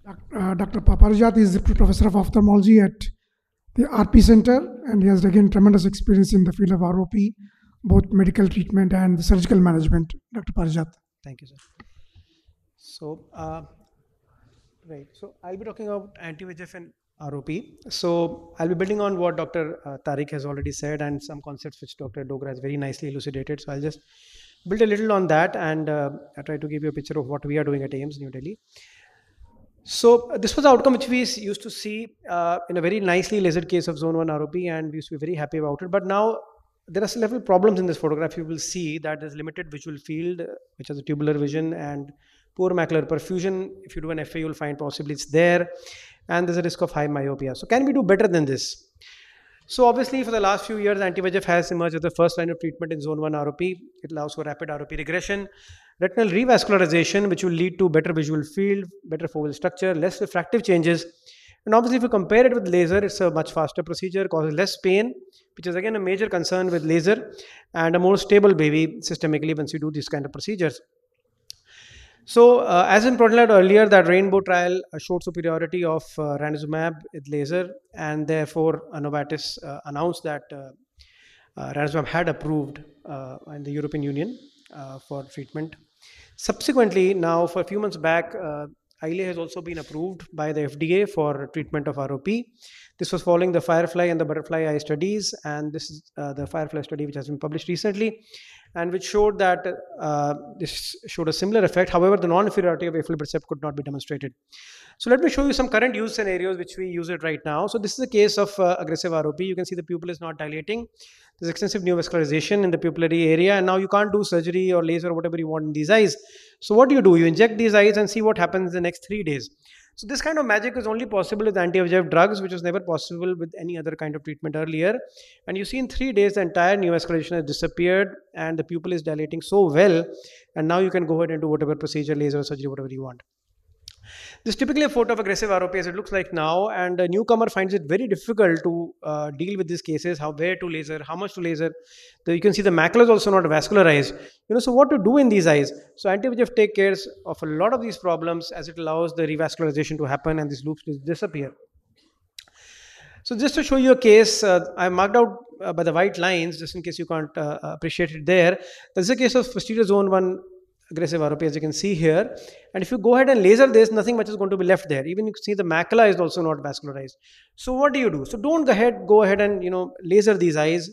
Dr. Parijat is the professor of ophthalmology at the RP Center, and he has again tremendous experience in the field of ROP, both medical treatment and surgical management. Dr. Parijat. Thank you, sir. So, right. So, I'll be talking about anti-VEGF and ROP. So, I'll be building on what Dr. Tariq has already said and some concepts which Dr. Dogra has very nicely elucidated. So, I'll just build a little on that and I'll try to give you a picture of what we are doing at AIIMS New Delhi. So this was the outcome which we used to see in a very nicely lasered case of zone 1 ROP, and we used to be very happy about it. But now there are several problems in this photograph. You will see that there's limited visual field, which has a tubular vision, and poor macular perfusion. If you do an FA, you'll find possibly it's there, and there's a risk of high myopia. So can we do better than this? So obviously for the last few years, anti-VEGF has emerged as the first line of treatment in zone 1 ROP. It allows for rapid ROP regression, retinal revascularization, which will lead to better visual field, better focal structure, less refractive changes. And obviously if you compare it with laser, it's a much faster procedure, causes less pain, which is again a major concern with laser, and a more stable baby systemically once you do these kind of procedures. So as in pointed out earlier, that rainbow trial showed superiority of ranibizumab with laser, and therefore Novartis announced that ranibizumab had approved in the European Union for treatment. Subsequently, now for a few months back, Eylea has also been approved by the FDA for treatment of ROP. This was following the Firefly and the Butterfly Eye studies, and this is the Firefly study which has been published recently, and which showed that this showed a similar effect. However, the non-inferiority of aflibercept could not be demonstrated. So let me show you some current use scenarios which we use it right now. So this is a case of aggressive ROP. You can see the pupil is not dilating. There's extensive neovascularization in the pupillary area, and now you can't do surgery or laser or whatever you want in these eyes. So what do? You inject these eyes and see what happens in the next 3 days. So this kind of magic is only possible with anti-VEGF drugs, which was never possible with any other kind of treatment earlier. And you see in 3 days, the entire neovascularization has disappeared and the pupil is dilating so well. And now you can go ahead and do whatever procedure, laser or surgery, whatever you want. This is typically a photo of aggressive ROP as it looks like now, and a newcomer finds it very difficult to deal with these cases, where to laser, how much to laser. You can see the macula is also not vascularized. So what to do in these eyes? So anti-VEGF take care of a lot of these problems as it allows the revascularization to happen and these loops to disappear. So just to show you a case, I marked out by the white lines, just in case you can't appreciate it there. This is a case of posterior zone 1 aggressive ROP, as you can see here. And if you go ahead and laser this, nothing much is going to be left there. Even you can see the macula is also not vascularized. So what do? So don't go ahead and laser these eyes.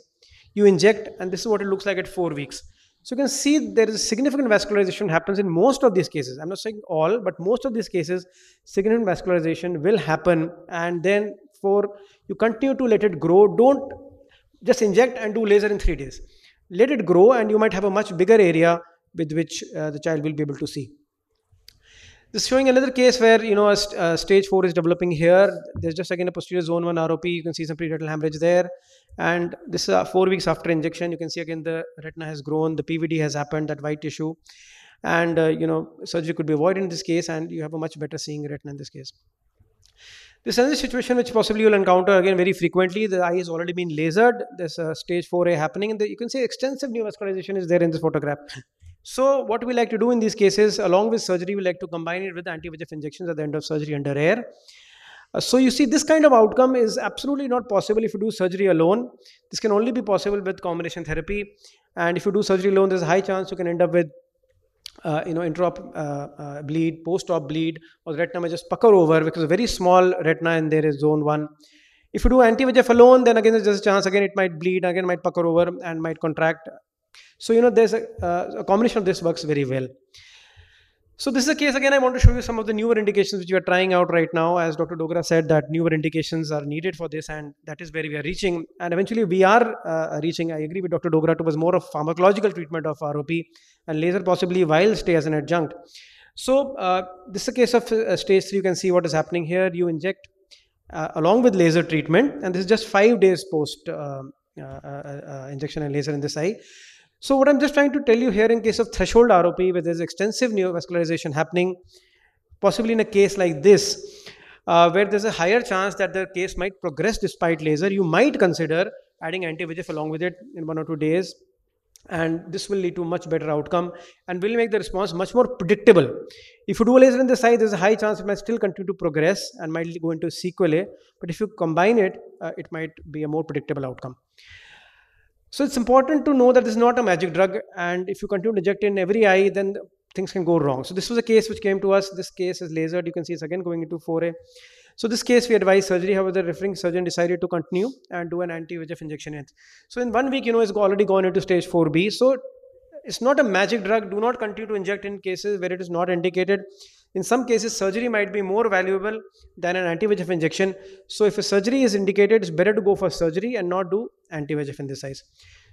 You inject, and this is what it looks like at 4 weeks. So you can see there is significant vascularization happens in most of these cases. I'm not saying all, but most of these cases, significant vascularization will happen. And then you continue to let it grow. Don't just inject and do laser in 3 days. Let it grow, and you might have a much bigger area with which the child will be able to see. This is showing another case where a stage 4 is developing here. There's just again a posterior zone 1 ROP. You can see some preretinal hemorrhage there, and this is 4 weeks after injection. You can see again the retina has grown, the PVD has happened, that white tissue, and surgery could be avoided in this case, and you have a much better seeing retina in this case. This is another situation which possibly you'll encounter again very frequently. The eye has already been lasered. There's a stage 4A happening, and you can see extensive neovascularization is there in this photograph. So what we like to do in these cases, along with surgery, we like to combine it with anti-VEGF injections at the end of surgery under air. So you see this kind of outcome is absolutely not possible if you do surgery alone. This can only be possible with combination therapy. And if you do surgery alone, there's a high chance you can end up with intra-op bleed, post-op bleed, or the retina may just pucker over because a very small retina and there is zone 1. If you do anti-VEGF alone, then again there's just a chance again it might bleed, again might pucker over and might contract. So there's a combination of this works very well. So this is a case again. I want to show you some of the newer indications which we are trying out right now. As Dr. Dogra said, that newer indications are needed for this, and that is where we are reaching. And eventually we are reaching. I agree with Dr. Dogra towards more of pharmacological treatment of ROP, and laser possibly while stay as an adjunct. So this is a case of stage 3. You can see what is happening here. You inject along with laser treatment, and this is just 5 days post injection and laser in this eye. So what I'm just trying to tell you here, in case of threshold ROP, where there's extensive neovascularization happening, possibly in a case like this, where there's a higher chance that the case might progress despite laser, you might consider adding anti-VEGF along with it in 1 or 2 days. and this will lead to much better outcome and will make the response much more predictable. If you do a laser in this eye, there's a high chance it might still continue to progress and might go into sequelae, but if you combine it, it might be a more predictable outcome. So it's important to know that this is not a magic drug, and if you continue to inject in every eye, then things can go wrong. So this was a case which came to us. This case is lasered. You can see it's again going into 4A. So this case we advised surgery. However, the referring surgeon decided to continue and do an anti-VEGF injection in. So in 1 week, it's already gone into stage 4B. So it's not a magic drug. Do not continue to inject in cases where it is not indicated. In some cases, surgery might be more valuable than an anti-VEGF injection. So if a surgery is indicated, it's better to go for surgery and not do anti-VEGF in this size.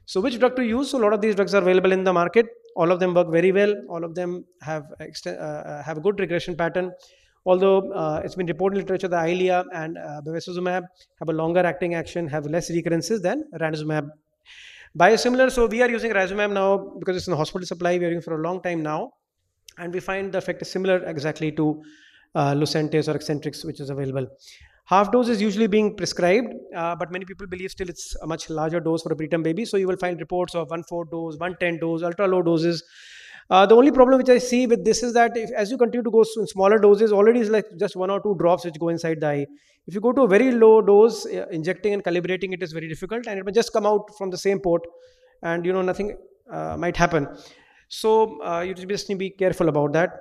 So which drug to use? So a lot of these drugs are available in the market. All of them work very well. All of them have a good regression pattern. Although it's been reported in literature that Eylea and bevacizumab have a longer acting action, have less recurrences than ranibizumab. Biosimilar, so we are using ranibizumab now because it's in the hospital supply. We are using for a long time now, and we find the effect is similar exactly to Lucentis or Eccentrix, which is available. Half dose is usually being prescribed, but many people believe still it's a much larger dose for a preterm baby. So you will find reports of 1/4 dose, 1/10 dose, ultra low doses. The only problem which I see with this is that as you continue to go in smaller doses, already is like just 1 or 2 drops which go inside the eye. If you go to a very low dose, injecting and calibrating it is very difficult, and it may just come out from the same port, and nothing might happen. So you just need to be careful about that.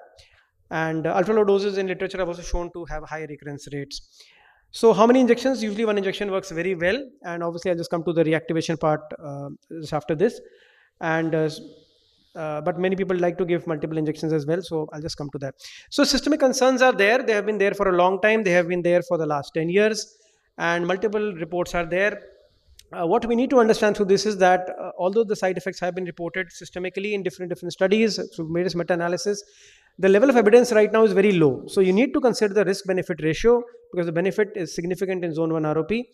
And ultra low doses in literature have also shown to have high recurrence rates. So how many injections? Usually 1 injection works very well, and obviously I'll just come to the reactivation part just after this. And but many people like to give multiple injections as well, so I'll just come to that. So systemic concerns are there. They have been there for a long time. They have been there for the last 10 years, and multiple reports are there. What we need to understand through this is that although the side effects have been reported systemically in different studies through various meta-analysis, the level of evidence right now is very low. So you need to consider the risk-benefit ratio, because the benefit is significant in zone 1 ROP.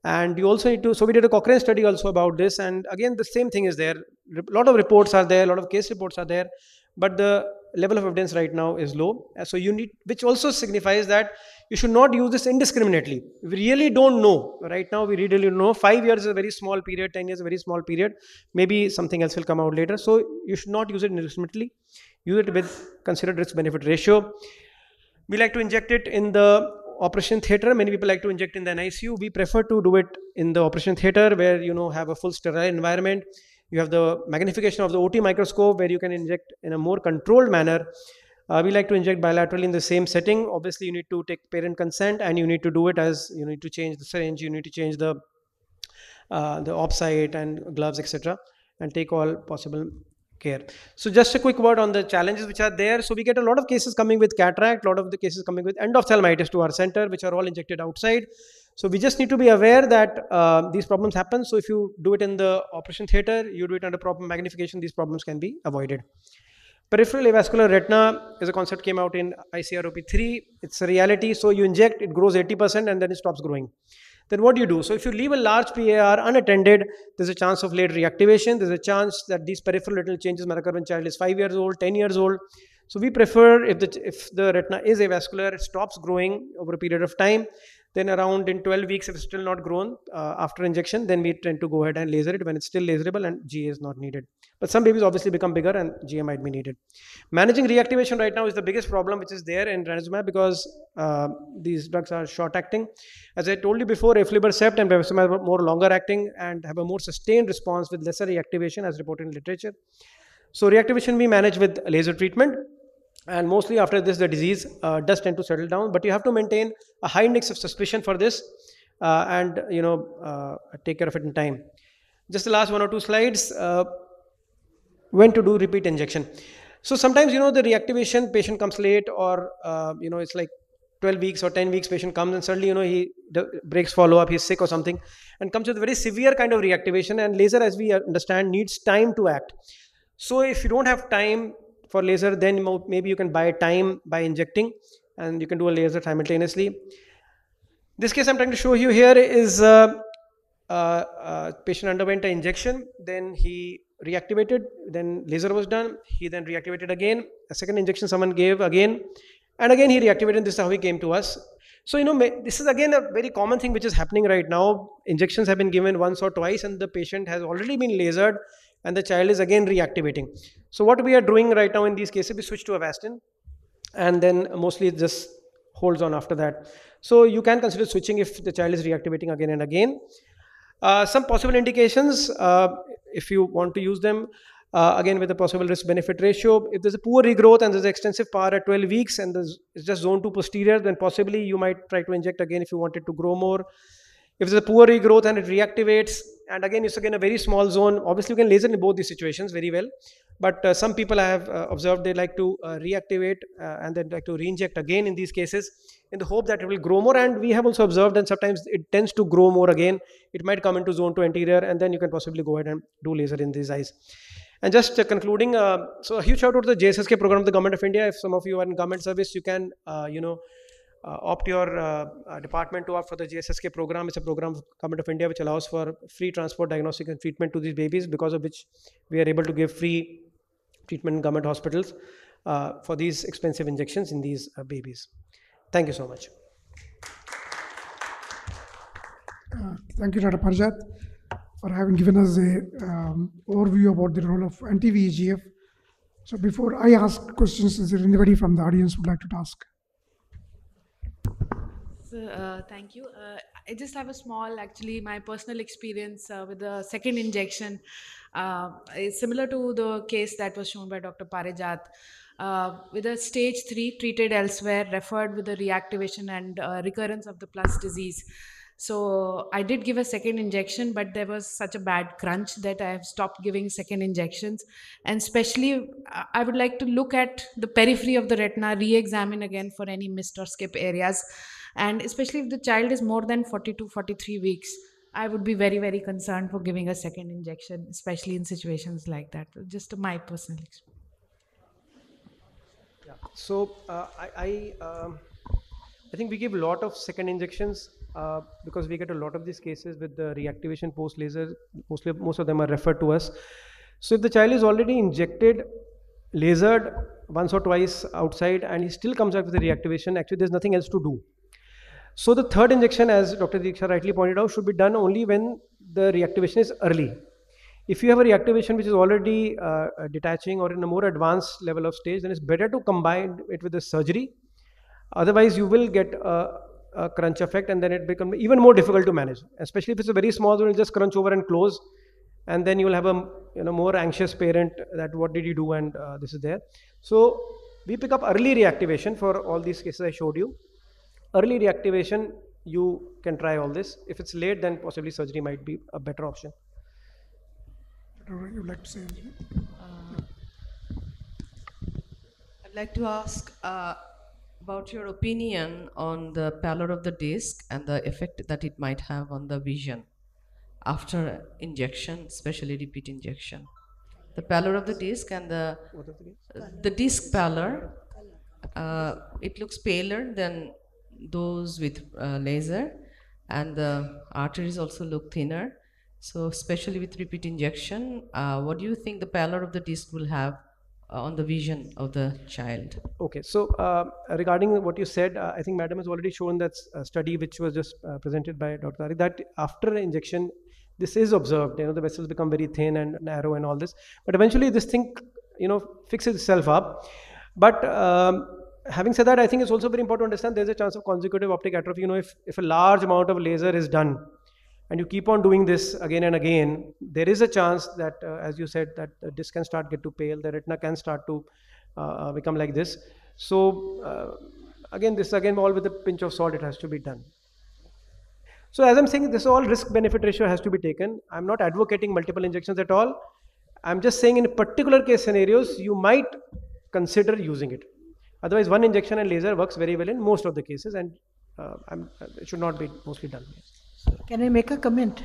And you also need to, so we did a Cochrane study also about this, and again the same thing is there. A lot of reports are there, a lot of case reports are there, but the level of evidence right now is low. So you need, which also signifies that you should not use this indiscriminately. We really don't know. Right now we really don't know. 5 years is a very small period, 10 years is a very small period. Maybe something else will come out later. So you should not use it indiscriminately. Use it with considered risk-benefit ratio. We like to inject it in the operation theater. Many people like to inject in the ICU. We prefer to do it in the operation theater, where have a full sterile environment. You have the magnification of the OT microscope, where you can inject in a more controlled manner. We like to inject bilaterally in the same setting. Obviously you need to take parent consent, and you need to do it as you need to change the syringe, you need to change the op site and gloves, etc., and take all possible care. So just a quick word on the challenges which are there. So we get a lot of cases coming with cataract, a lot of the cases coming with endophthalmitis to our center, which are all injected outside. So we just need to be aware that these problems happen. So if you do it in the operation theater, you do it under proper magnification, these problems can be avoided. Peripheral avascular retina is a concept came out in ICROP3. It's a reality. So you inject, it grows 80% and then it stops growing. Then what do you do? So if you leave a large PAR unattended, there's a chance of late reactivation. There's a chance that these peripheral retinal changes may occur when child is 5 years old, 10 years old. So we prefer if the retina is avascular, it stops growing over a period of time. Then around in 12 weeks, if it's still not grown after injection, then we tend to go ahead and laser it when it's still laserable and GA is not needed. But some babies obviously become bigger and GA might be needed. Managing reactivation right now is the biggest problem which is there in ranibizumab, because these drugs are short acting. As I told you before, aflibercept and bevacizumab are more longer acting and have a more sustained response with lesser reactivation as reported in literature. So reactivation we manage with laser treatment. And mostly after this, the disease does tend to settle down, but you have to maintain a high index of suspicion for this and take care of it in time. Just the last 1 or 2 slides, when to do repeat injection. So sometimes, the reactivation patient comes late, or, it's like 12 weeks or 10 weeks patient comes and suddenly, he breaks follow-up, he's sick or something, and comes with a very severe kind of reactivation, and laser, as we understand, needs time to act. So if you don't have time for laser, then maybe you can buy time by injecting, and you can do a laser simultaneously. This case I'm trying to show you here is patient underwent an injection, then he reactivated, then laser was done, he then reactivated again, a second injection someone gave again, and again he reactivated, and this is how he came to us. So this is again a very common thing which is happening right now. Injections have been given once or twice and the patient has already been lasered, and the child is again reactivating. So what we are doing right now in these cases, we switch to Avastin, and then mostly it just holds on after that. So you can consider switching if the child is reactivating again and again. Some possible indications, if you want to use them, again with a possible risk benefit ratio. If there's a poor regrowth and there's extensive power at 12 weeks and it's just zone 2 posterior, then possibly you might try to inject again if you wanted to grow more. If there's a poor regrowth and it reactivates, and again it's again a very small zone, obviously you can laser in both these situations very well. But some people I have observed, they like to reactivate and then like to re-inject again in these cases in the hope that it will grow more. And we have also observed, and sometimes it tends to grow more again. It might come into zone 2 anterior, and then you can possibly go ahead and do laser in these eyes. And just concluding, so a huge shout out to the JSSK program of the Government of India. If some of you are in government service, you can, opt your department to opt for the JSSK program. It's a program of Government of India which allows for free transport, diagnostic and treatment to these babies, because of which we are able to give free treatment in government hospitals for these expensive injections in these babies. Thank you so much. Thank you, Dr. Parijat, for having given us a overview about the role of anti-VEGF. So before I ask questions, is there anybody from the audience who would like to ask? So, thank you. I just have a small, actually, my personal experience with the second injection is similar to the case that was shown by Dr. Parijat. With a stage 3 treated elsewhere, referred with the reactivation and recurrence of the plus disease. So I did give a second injection, but there was such a bad crunch that I have stopped giving second injections. And especially, I would like to look at the periphery of the retina, re-examine again for any missed or skip areas. And especially if the child is more than 42, 43 weeks, I would be very, very concerned for giving a second injection, especially in situations like that. Just my personal experience. Yeah. So I think we give a lot of second injections because we get a lot of these cases with the reactivation post laser. Most of them are referred to us. So if the child is already injected, lasered once or twice outside, and he still comes out with a reactivation, actually there's nothing else to do. So the third injection, as Dr. Diksha rightly pointed out, should be done only when the reactivation is early. If you have a reactivation which is already detaching or in a more advanced level of stage, then it's better to combine it with the surgery. Otherwise, you will get a crunch effect, and then it becomes even more difficult to manage. Especially if it's a very small zone, just crunch over and close, and then you will have a more anxious parent that what did you do, and this is there. So we pick up early reactivation for all these cases I showed you. Early reactivation, you can try all this. If it's late, then possibly surgery might be a better option. You would like to say anything? I'd like to ask about your opinion on the pallor of the disc and the effect that it might have on the vision after injection, especially repeat injection. The pallor of the disc and the disc pallor, it looks paler than those with laser, and the arteries also look thinner. So especially with repeat injection, what do you think the pallor of the disc will have on the vision of the child? Okay, so regarding what you said, I think Madam has already shown that study which was just presented by Dr. Tariq, that after injection, this is observed. The vessels become very thin and narrow and all this, but eventually this thing, fixes itself up. But having said that, I think it's also very important to understand there's a chance of consecutive optic atrophy. If a large amount of laser is done and you keep on doing this again and again, there is a chance that, as you said, that the disc can start get too pale, the retina can start to become like this. So again, all with a pinch of salt, it has to be done. So as I'm saying, this all risk-benefit ratio has to be taken. I'm not advocating multiple injections at all. I'm just saying in particular case scenarios, you might consider using it. Otherwise, one injection and laser works very well in most of the cases, and it should not be mostly done. Can I make a comment?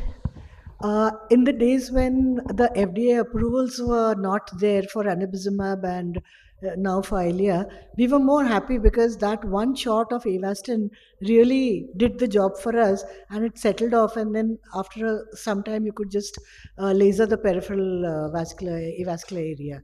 In the days when the FDA approvals were not there for ranibizumab and now for Eylea, we were more happy because that one shot of Avastin really did the job for us, and it settled off, and then after some time you could just laser the peripheral avascular area.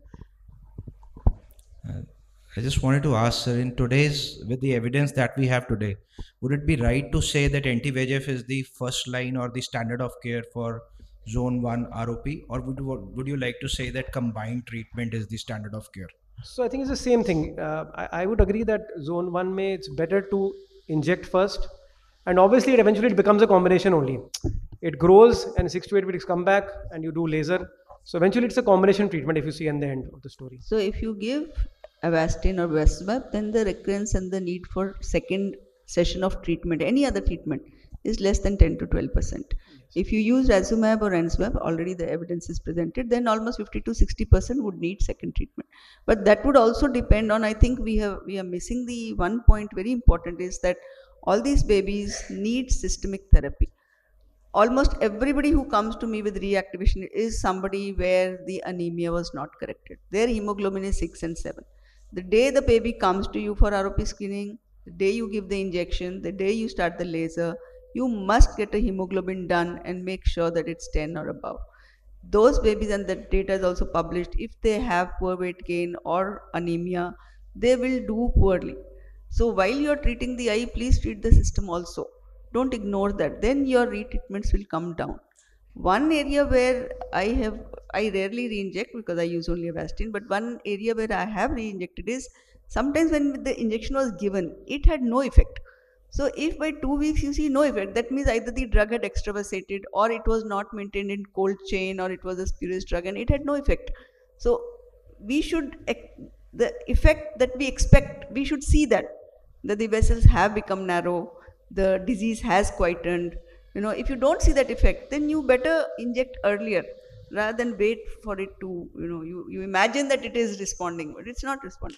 I just wanted to ask, sir, in today's, with the evidence that we have today, would it be right to say that anti-VEGF is the first line or the standard of care for zone 1 ROP, or would you like to say that combined treatment is the standard of care? So I think it's the same thing. I would agree that zone 1 may it's better to inject first, and obviously it eventually becomes a combination only. It grows and 6 to 8 weeks come back and you do laser. So eventually it's a combination treatment if you see in the end of the story. So if you give Avastin or Bevacizumab, then the recurrence and the need for second session of treatment, any other treatment, is less than 10 to 12%. If you use Razumab or Ranibizumab, already the evidence is presented, then almost 50 to 60% would need second treatment. But that would also depend on, I think we are missing the one point very important, is that all these babies need systemic therapy. Almost everybody who comes to me with reactivation is somebody where the anemia was not corrected. Their hemoglobin is 6 and 7. The day the baby comes to you for ROP screening, the day you give the injection, the day you start the laser, you must get a hemoglobin done and make sure that it's 10 or above. Those babies, and the data is also published, if they have poor weight gain or anemia, they will do poorly. So while you are treating the eye, please treat the system also. Don't ignore that. Then your retreatments will come down. One area where I rarely re-inject because I use only Avastin, but one area where I have re-injected is sometimes when the injection was given, it had no effect. So if by 2 weeks you see no effect, that means either the drug had extravasated or it was not maintained in cold chain or it was a spurious drug and it had no effect. So we should, the effect that we expect, we should see that the vessels have become narrow, the disease has quietened. If you don't see that effect, then you better inject earlier rather than wait for it to, you imagine that it is responding, but it's not responding.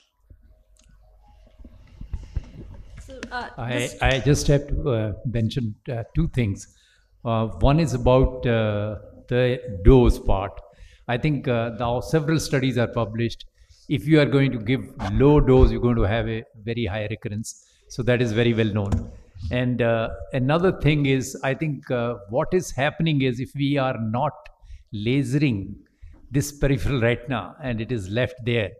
So, I just have to mention two things. One is about the dose part. I think now several studies are published. If you are going to give low dose, you're going to have a very high recurrence. So that is very well known. And another thing is, I think what is happening is if we are not lasering this peripheral retina and it is left there,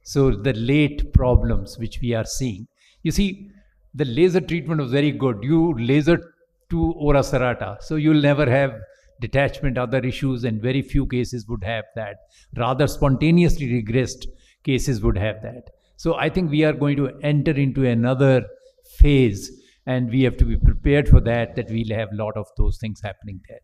so the late problems which we are seeing, you see, the laser treatment was very good. You laser to ora serrata, so you'll never have detachment, other issues, and very few cases would have that. Rather spontaneously regressed cases would have that. So I think we are going to enter into another phase, and we have to be prepared for that, that we'll have a lot of those things happening there.